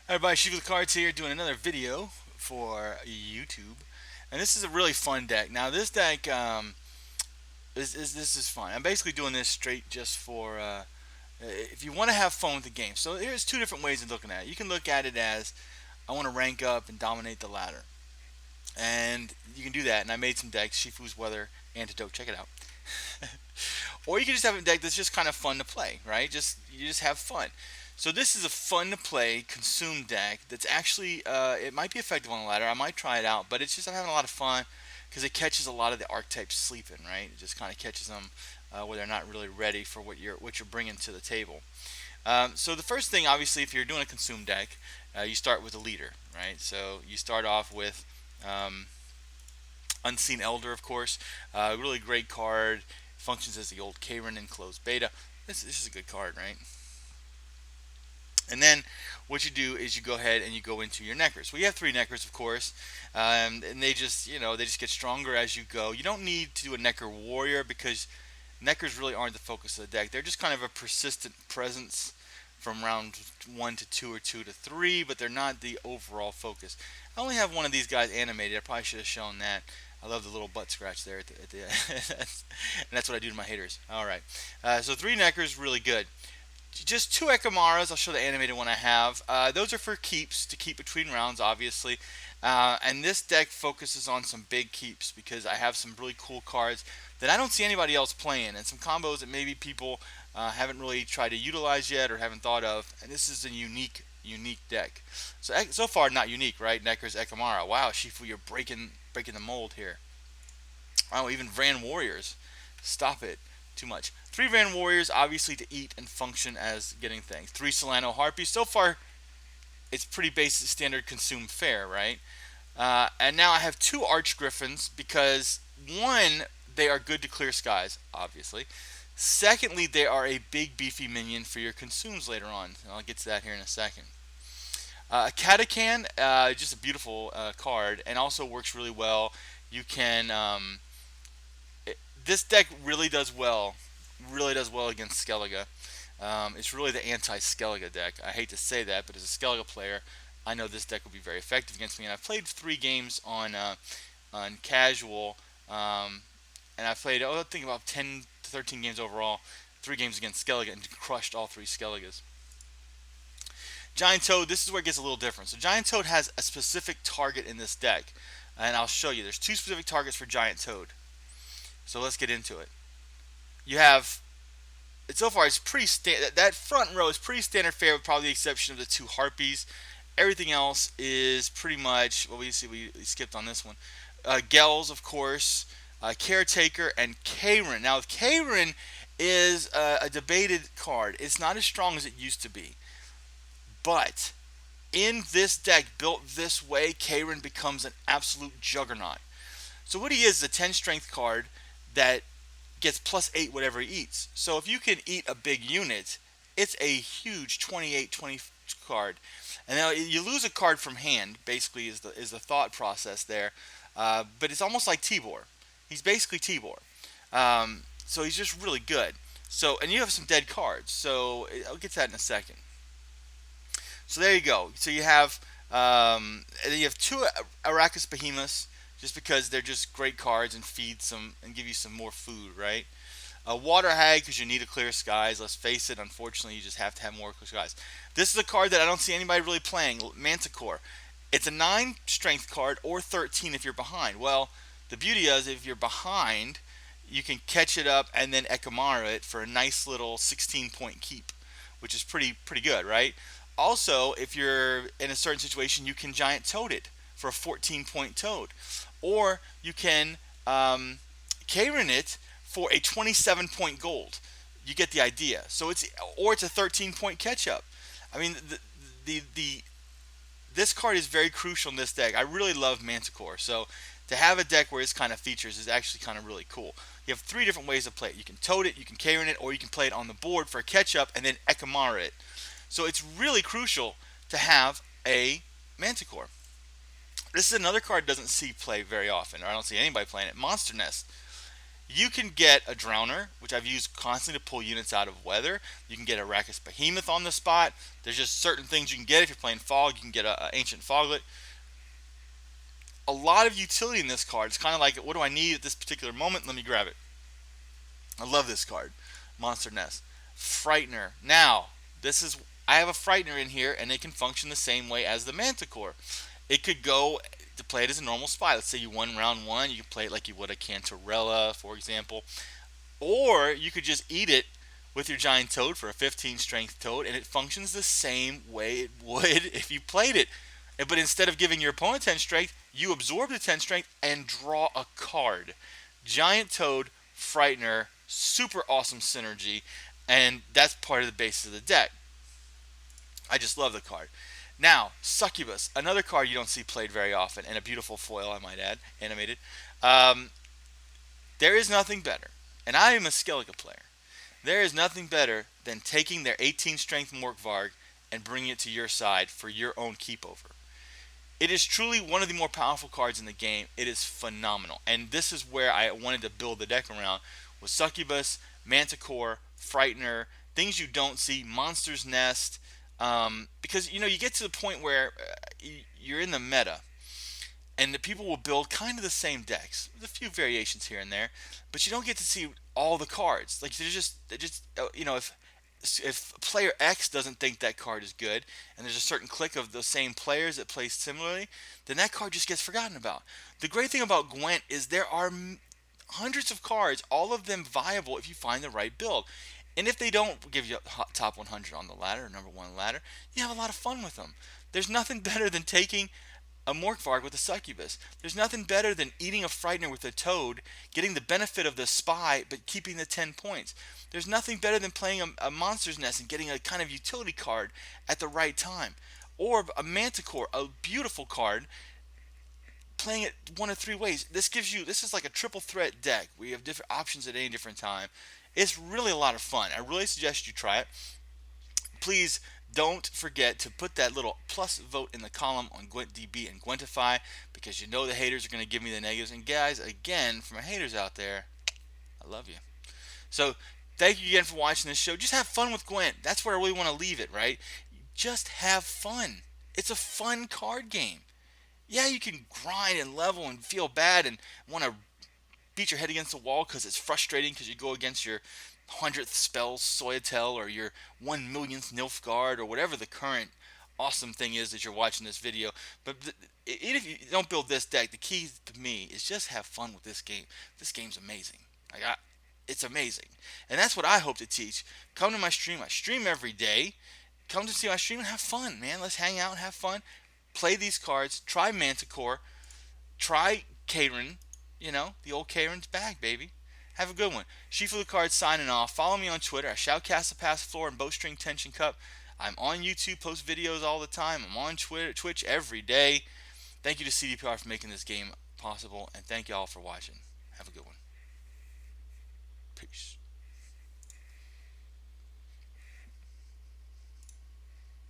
Hi everybody, Shifu the Cards here doing another video for YouTube. And this is a really fun deck. Now this deck, this is fun. I'm basically doing this straight just for, if you want to have fun with the game. So here's two different ways of looking at it. You can look at it as, I want to rank up and dominate the ladder. And you can do that. And I made some decks, Shifu's Weather Antidote, check it out. Or you can just have a deck that's just kind of fun to play, right? You just have fun. So this is a fun to play consume deck that's actually it might be effective on the ladder. I might try it out, but it's just I'm having a lot of fun because it catches a lot of the archetypes sleeping, right? It just kind of catches them where they're not really ready for what you're bringing to the table. So the first thing, obviously, if you're doing a consume deck, you start with a leader, right? So you start off with Unseen Elder, of course. Really great card. Functions as the old Karen in closed beta. This is a good card, right? And then what you do is you go ahead and you go into your neckers. We have three neckers, of course, and they just get stronger as you go. You don't need to do a necker warrior because neckers really aren't the focus of the deck. They're just kind of a persistent presence from round 1 to 2 or 2 to 3, but they're not the overall focus. I only have one of these guys animated. I probably should have shown that. I love the little butt scratch there at the and that's what I do to my haters. All right, so three neckers, really good. Just two Ekamaras. I'll show the animated one I have. Those are for keeps, to keep between rounds, obviously. And this deck focuses on some big keeps because I have some really cool cards that I don't see anybody else playing, and some combos that maybe people haven't really tried to utilize yet or haven't thought of. And this is a unique deck. So far, not unique, right? Necker's Ekamara. Wow, Shifu, you're breaking the mold here. Wow, even Van Warriors. Stop it. Too much. Three Van Warriors, obviously, to eat and function as getting things. Three Solano Harpies. So far, it's pretty basic standard consume fare, right? And now I have two Arch Griffins because, one, they are good to clear skies, obviously. Secondly, they are a big beefy minion for your consumes later on. And I'll get to that here in a second. Katakan, just a beautiful card, and also works really well. You can this deck really does well against Skellige. It's really the anti-Skellige deck. I hate to say that, but as a Skellige player, I know this deck will be very effective against me. And I've played 3 games on casual, and I've played I think about 10 to 13 games overall. 3 games against Skellige and crushed all 3 Skelliges. Giant Toad, this is where it gets a little different. So Giant Toad has a specific target in this deck, and I'll show you. There's 2 specific targets for Giant Toad. So let's get into it. You have, so far it's pretty that front row is pretty standard fare with probably the exception of the 2 Harpies. Everything else is pretty much, well, we skipped on this one. Gels, of course, Caretaker, and Karen. Now, Karen is a debated card. It's not as strong as it used to be. But in this deck built this way, Karen becomes an absolute juggernaut. So what he is a 10 strength card that gets +8 whatever he eats. So if you can eat a big unit, it's a huge 28-20 card. And now you lose a card from hand, basically is the thought process there. But it's almost like Tibor. He's basically Tibor. So he's just really good. So, and you have some dead cards. So I'll get to that in a second. So there you go. So you have 2 Arrakis Behemoths, just because they're just great cards and feed some and give you some more food, right? Water Hag, because you need to clear skies. Let's face it, unfortunately, you just have to have more clear skies. This is a card that I don't see anybody really playing, Manticore. It's a 9 strength card or 13 if you're behind. Well, the beauty is if you're behind, you can catch it up and then Ekamara it for a nice little 16-point keep, which is pretty good, right? Also, if you're in a certain situation, you can Giant Toad it for a 14-point Toad. Or you can Karen it for a 27-point gold. You get the idea. So it's a 13-point catch-up. I mean, this card is very crucial in this deck. I really love Manticore. So to have a deck where this kind of features is actually kind of really cool. You have 3 different ways to play it. You can Toad it, you can Karen it, or you can play it on the board for a catch-up and then Ekamara it. So it's really crucial to have a Manticore. This is another card that doesn't see play very often, or I don't see anybody playing it. Monster Nest. You can get a Drowner, which I've used constantly to pull units out of weather. You can get a Rakkus Behemoth on the spot. There's just certain things you can get. If you're playing Fog, you can get a Ancient Foglet. A lot of utility in this card. It's kind of like, what do I need at this particular moment? Let me grab it. I love this card. Monster Nest. Frightener. Now, this is I have a Frightener in here, and it can function the same way as the Manticore. It could go to play it as a normal spy. Let's say you won round one, you could play it like you would a Cantarella, for example. Or you could just eat it with your giant toad for a 15 strength toad, and it functions the same way it would if you played it. But instead of giving your opponent 10 strength, you absorb the 10 strength and draw a card. Giant toad, Frightener, super awesome synergy, and that's part of the basis of the deck. I just love the card. Now, Succubus, another card you don't see played very often, and a beautiful foil, I might add, animated. Um, there is nothing better, and I am a Skellige player. There is nothing better than taking their 18 strength Morkvarg and bringing it to your side for your own keep over. It is truly one of the more powerful cards in the game. It is phenomenal, and this is where I wanted to build the deck around with Succubus, Manticore, Frightener, things you don't see, Monster's Nest, because you get to the point where you're in the meta, and the people will build kind of the same decks with a few variations here and there, but you don't get to see all the cards. Like they're just if player X doesn't think that card is good, and there's a certain clique of the same players that play similarly, then that card just gets forgotten about. The great thing about Gwent is there are hundreds of cards, all of them viable if you find the right build. And if they don't give you a top 100 on the ladder, number one ladder, you have a lot of fun with them. There's nothing better than taking a Morkvarg with a Succubus. There's nothing better than eating a Frightener with a Toad, getting the benefit of the Spy, but keeping the 10 points. There's nothing better than playing a Monster's Nest and getting a kind of utility card at the right time. Or a Manticore, a beautiful card, playing it one of three ways. This is like a triple threat deck where you have different options at any different time. It's really a lot of fun. I really suggest you try it. Please don't forget to put that little plus vote in the column on GwentDB and Gwentify, because you know the haters are going to give me the negatives. And guys, again, for my haters out there, I love you. So thank you again for watching this show. Just have fun with Gwent. That's where I really want to leave it, right? Just have fun. It's a fun card game. Yeah, you can grind and level and feel bad and want to beat your head against the wall because it's frustrating because you go against your 100th spell Soyatel or your 1 millionth Nilfgaard or whatever the current awesome thing is that you're watching this video. But even if you don't build this deck, the key to me is just have fun with this game. This game's amazing. It's amazing. And that's what I hope to teach. Come to my stream. I stream every day. Come to see my stream and have fun, man. Let's hang out and have fun. Play these cards. Try Manticore. Try Karen. The old Karen's back, baby. Have a good one. Shifu the Card signing off. Follow me on Twitter. I shoutcast the pass floor and bowstring tension cup. I'm on YouTube, post videos all the time. I'm on Twitter, Twitch every day. Thank you to CDPR for making this game possible, and thank you all for watching. Have a good one. Peace.